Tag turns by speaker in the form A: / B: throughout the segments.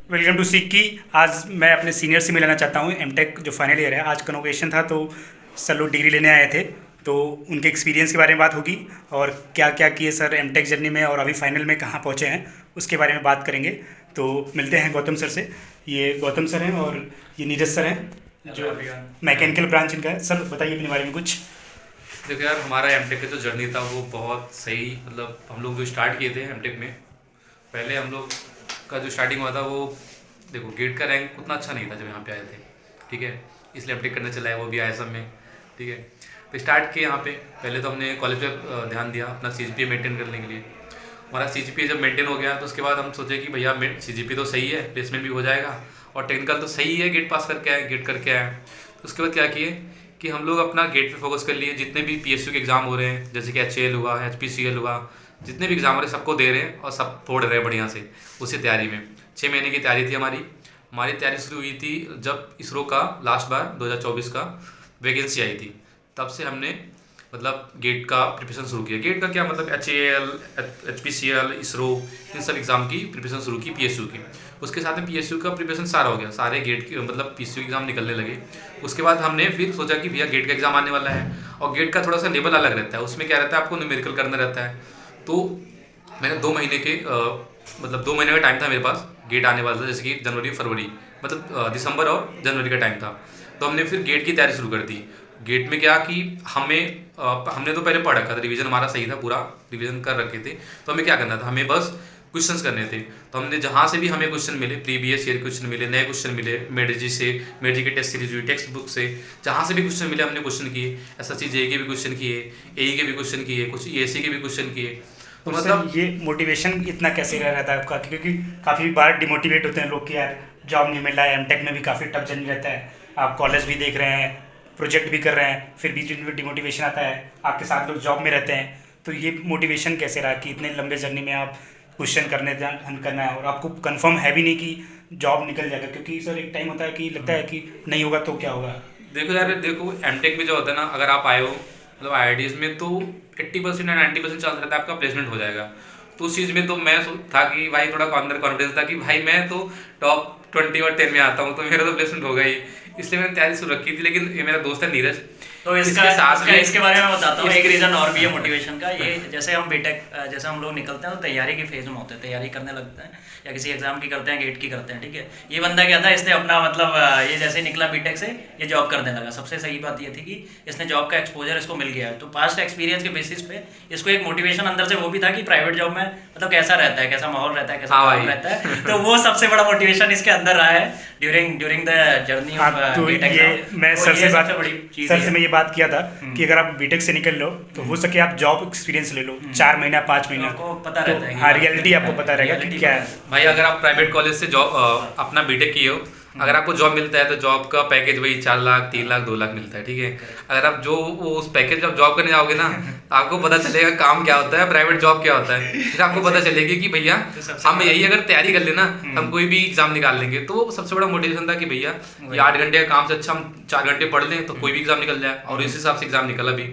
A: Welcome to सिक्की। आज मैं अपने सीनियर से मिलाना चाहता हूँ। एमटेक जो फाइनल ईयर है, आज कन्वोकेशन था तो सर लोग डिग्री लेने आए थे, तो उनके एक्सपीरियंस के बारे में बात होगी और क्या क्या किए सर एमटेक जर्नी में और अभी फाइनल में कहाँ पहुँचे हैं उसके बारे में बात करेंगे। तो मिलते हैं गौतम सर से। ये गौतम सर हैं और ये नीरज सर हैं जो मैकेनिकल ब्रांच इनका है। सर बताइए अपने बारे में कुछ।
B: देखो यार, हमारा एमटेक का जो जर्नी था वो बहुत सही, मतलब हम लोग जो स्टार्ट किए थे एमटेक में, पहले हम लोग का जो स्टार्टिंग हुआ था वो, देखो गेट का रैंक उतना अच्छा नहीं था जब यहाँ पे आए थे, ठीक है। इसलिए एमटेक करने चला है, वो भी आया सब में, ठीक है। तो स्टार्ट किए यहाँ पे, पहले तो हमने कॉलेज पे ध्यान दिया अपना सीजीपीए मेंटेन करने के लिए। हमारा सीजीपीए जब मेंटेन हो गया तो उसके बाद हम सोचे कि भैया सीजीपीए तो सही है, प्लेसमेंट भी हो जाएगा और टेक्निकल तो सही है, गेट पास करके आए, गेट करके आए। तो उसके बाद क्या किए कि हम लोग अपना गेट पे फोकस कर लिए। जितने भी पीएसयू के एग्ज़ाम हो रहे हैं, जैसे कि एचएएल हुआ, एचपीसीएल हुआ, जितने भी एग्ज़ाम हो रहे हैं सबको दे रहे हैं और सब फोड़ रहे हैं बढ़िया से उसी तैयारी में। 6 महीने की तैयारी थी हमारी तैयारी शुरू हुई थी जब इसरो का लास्ट बार 2024 का वैकेंसी आई थी, तब से हमने मतलब गेट का प्रिपरेशन शुरू किया। गेट का क्या मतलब, एचएएल, एचपीसीएल, इसरो, इन सब एग्ज़ाम की प्रिपरेशन शुरू की पीएसयू की। उसके साथ में पीएसयू का प्रिपरेशन सारा हो गया, सारे गेट की मतलब पीएसयू एग्ज़ाम निकलने लगे। उसके बाद हमने फिर सोचा कि भैया गेट का एग्ज़ाम आने वाला है और गेट का थोड़ा सा लेवल अलग रहता है, उसमें क्या रहता है, आपको न्यूमेरिकल करना रहता है। तो मैंने 2 महीने के मतलब 2 महीने का टाइम था मेरे पास, गेट आने वाला था, जैसे कि जनवरी फरवरी, मतलब दिसंबर और जनवरी का टाइम था। तो हमने फिर गेट की तैयारी शुरू कर दी। गेट में क्या कि हमने तो पहले पढ़ रखा था, रिवीजन हमारा सही था, पूरा रिवीजन कर रखे थे। तो हमें क्या करना था, हमें बस क्वेश्चंस करने थे। तो हमने जहाँ से भी हमें क्वेश्चन मिले, प्रीवियस ईयर क्वेश्चन मिले, नए क्वेश्चन मिले, मेडजी से, मेडजी के टेस्ट सीरीज हुई, टेक्स्ट बुक से, जहाँ से भी क्वेश्चन मिले हमने क्वेश्चन किए। एसएससी जेई के भी क्वेश्चन किए, एई के भी क्वेश्चन किए, कुछ ईएससी के भी क्वेश्चन किए। तो
A: और सर
B: मतलब
A: ये मोटिवेशन इतना कैसे रह रहता है आपका, क्योंकि काफ़ी बार डिमोटिवेट होते हैं लोग कि यार जॉब नहीं मिल रहा है। एमटेक में भी काफ़ी टफ जर्नी रहता है, आप कॉलेज भी देख रहे हैं, प्रोजेक्ट भी कर रहे हैं, फिर बीच में डिमोटिवेशन आता है, आपके साथ लोग जॉब में रहते हैं। तो ये मोटिवेशन कैसे रहा कि इतने लंबे जर्नी में आप क्वेश्चन करना है और आपको कंफर्म है भी नहीं कि जॉब निकल जाएगा, क्योंकि सर एक टाइम होता है कि लगता है कि नहीं होगा तो क्या होगा।
B: देखो यार, देखो एमटेक में जो होता है ना, अगर आप आए हो मतलब आईआईटीज में, तो 80% या 90% चांस रहता है आपका प्लेसमेंट हो जाएगा। तो उस चीज़ में तो मैं था कि भाई थोड़ा अंदर कॉन्फिडेंस था कि भाई मैं तो टॉप 20 और 10 में आता हूँ, तो मेरा तो प्लेसमेंट होगा ही। इसलिए मैंने तैयारी शुरू रखी थी। लेकिन ये मेरा दोस्त है नीरज,
C: तो इसके बारे में बताता हूँ। एक रीज़न और भी है मोटिवेशन का। ये जैसे हम बीटेक, जैसे हम लोग निकलते हैं तो तैयारी के फेज में होते हैं, तैयारी करने लगते हैं या किसी एग्जाम की करते हैं, गेट की करते हैं, ठीक है। ये बंदा क्या था, इसने अपना मतलब ये जैसे निकला बीटेक से, ये जॉब करने लगा। सबसे सही बात ये थी कि इसने जॉब का एक्सपोजर इसको मिल गया है, तो पास्ट एक्सपीरियंस के बेसिस पे इसको एक मोटिवेशन अंदर से वो भी था कि प्राइवेट जॉब में मतलब कैसा रहता है, कैसा माहौल रहता है, कैसा काम रहता है। तो वो सबसे बड़ा मोटिवेशन इसके अंदर रहा है during the journey of BTech.
A: मैं सर से मैं ये बात किया था कि अगर आप बीटेक से निकल लो तो हो सके आप जॉब एक्सपीरियंस ले लो, 4 महीना 5 महीना,
C: आपको पता
A: तो
C: रहता है
A: हाँ रियलिटी आपको पता रहेगा कि क्या है।
B: भाई अगर आप प्राइवेट कॉलेज से जॉब अपना बीटेक किए हो, अगर आपको जॉब मिलता है तो जॉब का पैकेज वही 4 लाख 3 लाख 2 लाख मिलता है, ठीक है। अगर आप जो उस पैकेज जब जॉब करने जाओगे ना, तो आपको पता चलेगा काम क्या होता है, प्राइवेट जॉब क्या होता है। फिर आपको पता चलेगी कि भैया हम यही अगर तैयारी कर लेना, हम कोई भी एग्जाम निकाल लेंगे। तो सबसे बड़ा मोटिवेशन था कि भैया ये 8 घंटे का काम से अच्छा हम 4 घंटे पढ़ लें तो कोई भी एग्जाम निकल जाए, और इस हिसाब से एग्जाम निकला भी।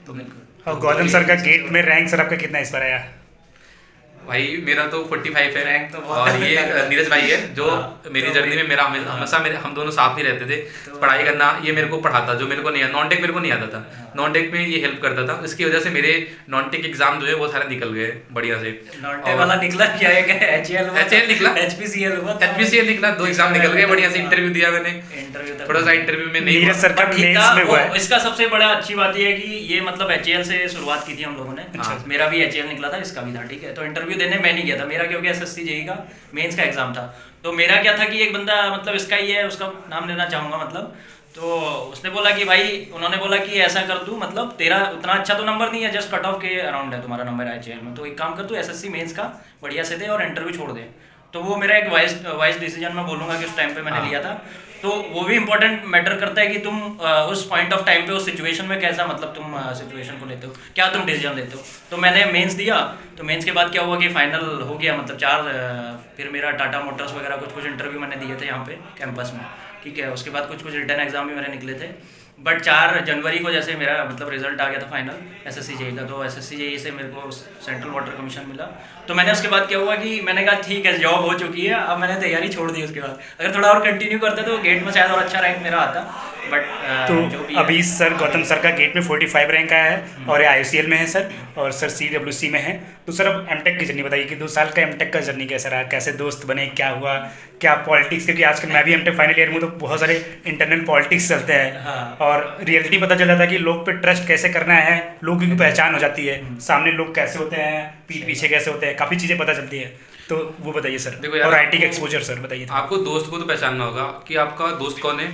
B: तो
A: और गौतम सर का गेट में रैंक सर आपका कितना इस बार आया?
B: भाई मेरा तो 45 है।
C: रैंक तो बहुत
B: और ये नीरज भाई है जो मेरी
C: तो
B: जर्नी में मेरा हमेशा हम दोनों साथ ही रहते थे।
C: तो
B: पढ़ाई करना ये मेरे को पढ़ाता, जो मेरे को नहीं, नॉन टेक मेरे को नहीं आता था, नॉन टेक में ये हेल्प करता था। इसकी वजह से मेरे नॉन टेक एग्जाम जो है वो सारे निकल गए बढ़िया से।
C: नॉन टेक वाला निकला क्या है,
B: एचएएल निकला,
C: एचपीसीएल हुआ,
B: एचपीसीएल निकला, 2 एग्जाम निकल गए बढ़िया से। इंटरव्यू दिया मैंने,
C: इंटरव्यू तक
B: थोड़ा सा इंटरव्यू में नहीं
A: नीरज सर का मेंस में हुआ है।
C: इसका सबसे बड़ा अच्छी बात ये है कि ये मतलब एचएएल से शुरुआत की थी हम लोगों ने।
B: अच्छा।
C: मेरा भी एचएएल निकला था, इसका भी था, ठीक है। तो इंटरव्यू देने मैं नहीं गया था, मेरा क्योंकि एसएससी जेई का मेंस का एग्जाम था। तो मेरा क्या था कि एक बंदा मतलब इसका ही है, उसका नाम लेना चाहूँगा मतलब, तो उसने बोला कि भाई, उन्होंने बोला कि ऐसा कर दूँ, मतलब तेरा उतना अच्छा तो नंबर नहीं है, जस्ट कट ऑफ के अराउंड है तुम्हारा नंबर एचएएल में, तो एक काम कर, तू एसएससी मेंस का बढ़िया से दे और इंटरव्यू छोड़ दे। तो वो मेरा एक वाइज डिसीजन मैं बोलूँगा कि उस टाइम पे मैंने लिया था। तो वो भी इंपॉर्टेंट मैटर करता है कि तुम उस पॉइंट ऑफ टाइम पे उस सिचुएशन में कैसा मतलब तुम सिचुएशन को लेते हो, क्या तुम डिसीजन लेते हो। तो मैंने मेंस दिया, तो मेंस के बाद क्या हुआ कि फाइनल हो गया, मतलब 4 फिर मेरा टाटा मोटर्स वगैरह कुछ इंटरव्यू मैंने दिए थे यहाँ पे कैंपस में, ठीक है। उसके बाद कुछ रिटर्न एग्जाम भी मेरे निकले थे। बट 4 जनवरी को जैसे मेरा मतलब रिजल्ट आ गया था फाइनल एसएससी जेई का, तो एसएससी जेई से मेरे को सेंट्रल वाटर कमीशन मिला। तो मैंने उसके बाद क्या हुआ कि मैंने कहा ठीक है जॉब हो चुकी है, अब मैंने तैयारी छोड़ दी। उसके बाद अगर थोड़ा और कंटिन्यू करते तो गेट में शायद और अच्छा रैंक मेरा आता, बट
A: तो
C: जो भी
A: अभी सर गौतम सर का गेट में 45 रैंक आया है और IOCL में है सर, और सर CWC में है। तो सर अब एमटेक की जर्नी बताइए कि 2 साल का एमटेक का जर्नी कैसा रहा, कैसे दोस्त बने, क्या हुआ, क्या पॉलिटिक्स, क्योंकि आजकल मैं भी एमटेक फाइनल ईयर में हूं, तो बहुत सारे इंटरनल पॉलिटिक्स चलते हैं।
C: हाँ।
A: और रियलिटी पता चल जाता है कि लोग पे ट्रस्ट कैसे करना है, लोगों की पहचान हो जाती है, सामने लोग कैसे होते हैं, पीठ पीछे कैसे होते हैं, काफ़ी चीज़ें पता चलती है। तो वो बताइए सर।
B: देखो यार,
A: और IT का एक्सपोजर सर बताइए।
B: आपको दोस्त को तो पहचानना होगा कि आपका दोस्त कौन है,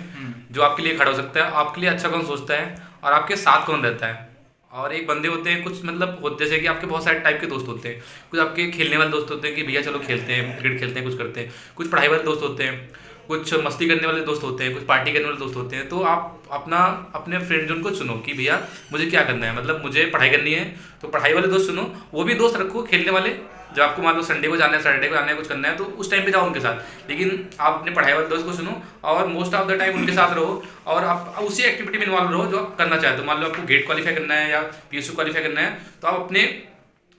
B: जो आपके लिए खड़ा हो सकता है, आपके लिए अच्छा कौन सोचता है, और आपके साथ कौन रहता है। और एक बंदे होते हैं कुछ मतलब होते, जैसे कि आपके बहुत सारे टाइप के दोस्त होते हैं। कुछ आपके खेलने वाले दोस्त होते हैं कि भैया चलो खेलते हैं, क्रिकेट खेलते हैं, कुछ करते हैं। कुछ पढ़ाई वाले दोस्त होते हैं, कुछ मस्ती करने वाले दोस्त होते हैं, कुछ पार्टी करने वाले दोस्त होते हैं। तो आप अपने फ्रेंड जोन को चुनो कि भैया मुझे क्या करना है, मतलब मुझे पढ़ाई करनी है तो पढ़ाई वाले दोस्त चुनो। वो भी दोस्त रखो खेलने वाले, जब आपको मान लो संडे को जाना है, सैटरडे को जाना है, कुछ करना है तो उस टाइम पे जाओ उनके साथ। लेकिन आप अपने पढ़ाई वाले दोस्त को सुनो और मोस्ट ऑफ द टाइम उनके साथ रहो, और आप उसी एक्टिविटी में इन्वॉल्व रहो जो आप करना चाहते हो। मान लो आपको गेट क्वालिफाई करना है या PSU क्वालिफाई करना है, तो आप अपने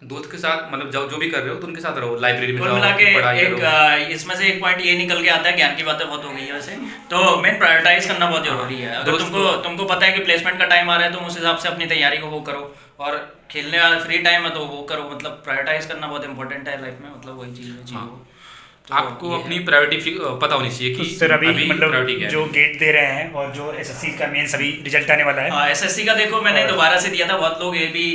B: दोस्त के साथ मतलब जो भी कर रहे हो तो उनके साथ रहो, लाइब्रेरी में
C: कुल
B: जाओ,
C: मिला के
B: पढ़ाई करो।
C: इसमें से एक पॉइंट ये निकल के आता है, ज्ञान की बातें बहुत हो गई है वैसे, तो मेन प्रायोरिटाइज करना बहुत जरूरी है। अगर तुमको पता है कि प्लेसमेंट का टाइम आ रहा है तो उस हिसाब से अपनी तैयारी को वो करो, और खेलने वाला फ्री टाइम है तो वो करो। मतलब प्रायोरिटाइज करना बहुत इंपॉर्टेंट है लाइफ में, मतलब वही चीज़ है।
B: हाँ। आपको अपनी प्रायोरिटी पता होनी चाहिए
A: तो
B: कि
A: सर अभी मतलब
B: प्रायोरिटी क्या है।
A: जो गेट दे रहे हैं और जो SSC का मेन सभी रिजल्ट आने वाला है।
C: हाँ, SSC का देखो मैंने दोबारा से दिया था। बहुत लोग ये भी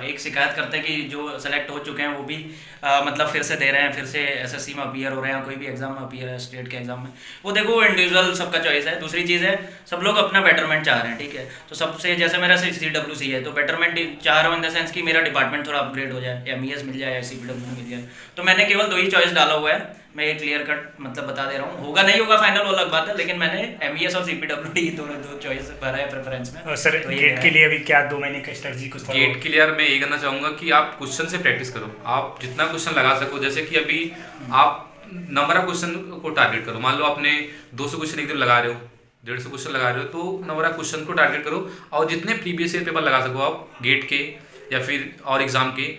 C: एक शिकायत करते हैं कि जो सेलेक्ट हो चुके हैं वो भी मतलब फिर से दे रहे हैं, फिर से SSC में अपीयर हो रहे हैं, कोई भी एग्जाम में अपीयर है स्टेट के एग्जाम में। वो देखो वो इंडिविजुअल सबका चॉइस है। दूसरी चीज़ है सब लोग अपना बेटरमेंट चाह रहे हैं, ठीक है। तो सबसे जैसे मेरा CWC है तो बेटरमेंट चाह रहा हूँ इन द सेंस कि मेरा डिपार्टमेंट थोड़ा अपग्रेड हो जाए, MES मिल जाए या CPW मिल जाए। तो मैंने केवल 2 ही चॉइस डाला हुआ है। मैं ये क्लियर कट मतलब बता दे रहा हूँ, होगा नहीं होगा फाइनल वो अलग बात है, लेकिन मैंने MES और CPWD दो चॉइस भरा है प्रेफरेंस में।
A: और सर
C: तो ये
A: गेट
C: है।
A: के लिए अभी क्या 2 महीने का स्ट्रेटजी कुछ follow-
B: गेट क्लियर में ये करना चाहूँगा कि आप क्वेश्चन से प्रैक्टिस करो। आप जितना क्वेश्चन लगा सको, जैसे कि अभी आप नंबर ऑफ क्वेश्चन को टारगेट करो। मान लो आपने 200 क्वेश्चन एक दिन लगा रहे हो, 150 क्वेश्चन लगा रहे हो, तो नंबर ऑफ क्वेश्चन को टारगेट करो। और जितने प्रीवियस ईयर पेपर लगा सको आप गेट के या फिर और एग्जाम के,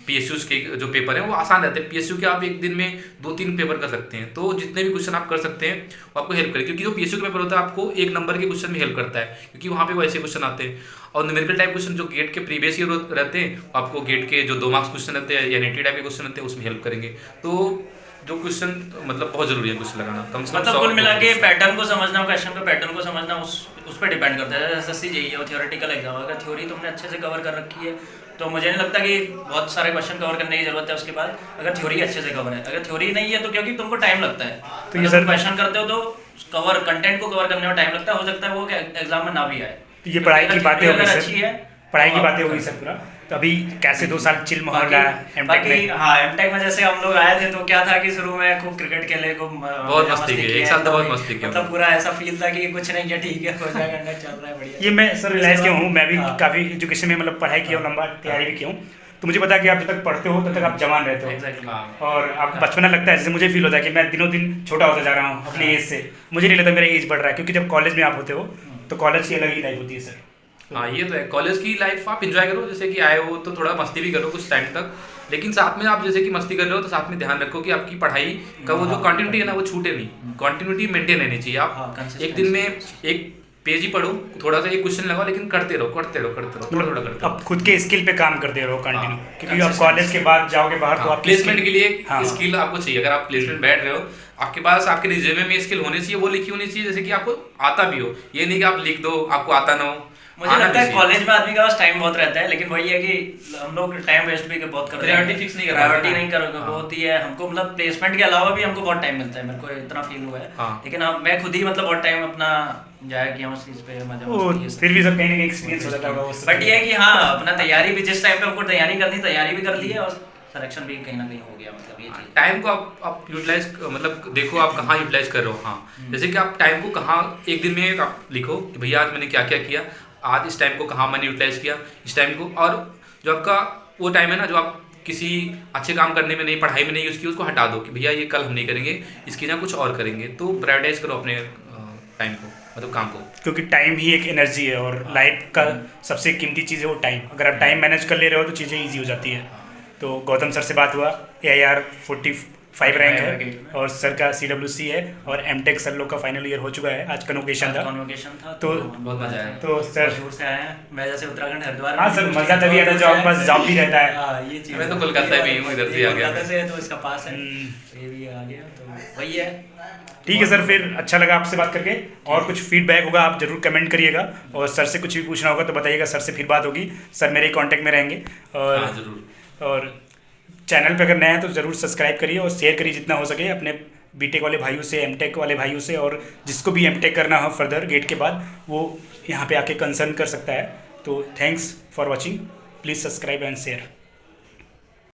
B: PSUs के जो पेपर हैं वो आसान रहते हैं। PSU के आप एक दिन में 2-3 पेपर कर सकते हैं, तो जितने भी क्वेश्चन आप कर सकते हैं वो आपको हेल्प करें। क्योंकि जो PSU का पेपर होता है आपको 1 नंबर के क्वेश्चन में हेल्प करता है, क्योंकि वहाँ पे वो ऐसे क्वेश्चन आते हैं। और न्यूमेरिकल टाइप क्वेश्चन जो गेट के प्रीवियस ईयर रहते हैं, आपको गेट के जो 2 मार्क्स क्वेश्चन रहते हैं या नेटिव टाइप के क्वेश्चन रहते हैं उसमें हेल्प करेंगे। तो जो क्वेश्चन मतलब बहुत जरूरी है क्वेश्चन लगाना, कम से कम
C: मतलब कुल मिला के पैटर्न को समझना, क्वेश्चन के पैटर्न को समझना उस पर डिपेंड करता है। SSC जेईई है वो थियोरेटिकल एग्जाम, अगर थ्योरी तुमने अच्छे से कवर कर रखी है तो मुझे नहीं लगता कि बहुत सारे क्वेश्चन कवर करने की जरूरत है उसके बाद, अगर थ्योरी अच्छे से कवर है। अगर थ्योरी नहीं है तो क्योंकि तुमको टाइम लगता है,
A: तो ये
C: अगर
A: सर
C: तुम क्वेश्चन करते हो तो कवर कंटेंट को कवर करने में टाइम लगता है, हो सकता है वो एग्जाम में ना भी आए।
A: तो ये पढ़ाई की बातें हो गई
C: अगर
A: सर,
C: अच्छी है
A: पढ़ाई की
C: तो
A: बातें हो
C: आप
A: गई सर पूरा। तो अभी कैसे 2 साल चिल माहौल रहा है एमटेक
C: बाकी
A: में?
C: हाँ, एमटेक में जैसे हम लोग आए थे तो क्या था कि शुरू में खूब क्रिकेट खेले, खूब
B: बहुत मस्ती की, एक साल तो बहुत मस्ती की।
C: मतलब पूरा ऐसा फील था कि कुछ नहीं है, ठीक है हो जाएगा, अंडर चल रहा है बढ़िया।
A: ये मैं सर रियलाइज किया हूँ, मैं भी
C: हाँ।
A: काफ़ी एजुकेशन में मतलब पढ़ाई किया हूँ, लंबा तैयारी भी किया हूँ। तो मुझे पता है कि आप जब तक पढ़ते हो तब तक आप जवान रहते हो।
C: एग्जैक्टली।
A: और आप बचपना लगता है, जैसे मुझे फील होता है कि मैं दिनों दिन छोटा होता जा रहा हूँ अपनी एज से। मुझे नहीं लगता मेरा एज बढ़ रहा है, क्योंकि जब कॉलेज में आप होते हो तो कॉलेज की अलग ही लाइफ होती है सर।
B: हाँ, ये तो है। कॉलेज की लाइफ आप इंजॉय करो, जैसे कि आए हो तो थोड़ा मस्ती भी करो कुछ टाइम तक, लेकिन साथ में आप जैसे कि मस्ती कर रहे हो तो साथ में ध्यान रखो कि आपकी पढ़ाई का वो जो कंटिन्यूटी है ना वो छूटे नहीं, कंटिन्यूटी मेंटेन रहनी चाहिए। आप एक दिन में एक पेज ही पढ़ो, थोड़ा सा एक क्वेश्चन लगाओ, लेकिन करते रहो थोड़ा थोड़ा करते
A: अब खुद के स्किल पे काम करते रहो कंटिन्यू, क्योंकि आप कॉलेज के बाद जाओगे बाहर तो आप
B: प्लेसमेंट के लिए
A: हाँ।
B: स्किल आपको चाहिए। अगर आप प्लेसमेंट बैठ रहे हो, आपके पास आपके रिज्यूमे में स्किल होनी चाहिए, वो लिखी होनी चाहिए जैसे कि आपको आता भी हो। ये नहीं कि आप लिख दो आपको आता ना हो।
C: मुझे लगता है कॉलेज में आदमी के पास टाइम बहुत रहता है, लेकिन वही है कि हम लोग टाइम वेस्ट भी बहुत करते हैं,
B: Priority fix नहीं कर
C: प्रायोरिटी
B: पाते।
C: नहीं करोगे वो होती है हमको। मतलब प्लेसमेंट के अलावा भी हमको बहुत टाइम मिलता है, मेरे को इतना फील हुआ है।
B: हाँ।
C: लेकिन मैं खुद ही मतलब बहुत टाइम अपना जाया किया उस चीज़ पे, मजा
A: वो
C: मस्ती ये सब।
A: फिर भी सब कहीं ना कहीं एक्सपीरियंस हो जाता होगा उससे।
C: बट ये है कि हाँ, अपना तैयारी भी जिस टाइम पे हमको तैयारी करनी तैयारी भी कर ली है, और सिलेक्शन भी कहीं ना कहीं हो गया। मतलब ये चीज़
B: टाइम को आप यूटिलाइज मतलब देखो आप कहाँ यूटिलाइज कर रहे हो। हाँ, जैसे कि आप टाइम को कहाँ एक दिन में आप लिखो कि भैया आज मैंने क्या क्या किया, आज इस टाइम को कहाँ मैंने यूटिलाइज किया इस टाइम को। और जो आपका वो टाइम है ना जो आप किसी अच्छे काम करने में नहीं, पढ़ाई में नहीं यूज़ किया, उसको हटा दो कि भैया ये कल हम नहीं करेंगे, इसकी जगह कुछ और करेंगे। तो प्रायोरिटाइज करो अपने टाइम को। मतलब काम को।
A: क्योंकि टाइम ही एक एनर्जी है और लाइफ का सबसे कीमती चीज़ है वो टाइम। अगर आप टाइम मैनेज कर ले रहे हो तो चीज़ें ईजी हो जाती है। तो गौतम सर से बात हुआ, AIR 45 रैंक है और सर का CWC है और MTech सर लोग का फाइनल ईयर हो चुका है। आज कन्वोकेशन था
C: तो
B: बहुत मजा आया।
A: तो सर
C: दूर से आए हैं, मैं जैसे उत्तराखंड हरिद्वार।
A: हाँ सर, मज़ा तभी आता है जब आपके पास जॉब भी रहता है।
C: हाँ, ये चीज़
B: मैं तो कोलकाता में ही हूँ, इधर से ही आ गया।
C: कोलकाता से है तो इसका पास है, तो ये भी आ गया, तो वही है।
A: ठीक है सर, फिर अच्छा लगा आपसे बात करके। और कुछ फीडबैक होगा आप जरूर कमेंट करिएगा और सर से कुछ भी पूछना होगा तो बताइएगा, सर से फिर बात होगी। सर मेरे कांटेक्ट में रहेंगे
B: हाँ जरूर।
A: और चैनल पे अगर नए हैं तो ज़रूर सब्सक्राइब करिए और शेयर करिए जितना हो सके अपने बीटेक वाले भाइयों से, MTech वाले भाइयों से, और जिसको भी MTech करना हो फर्दर गेट के बाद वो यहाँ पे आके कंसर्न कर सकता है। तो thanks for watching, please subscribe and share.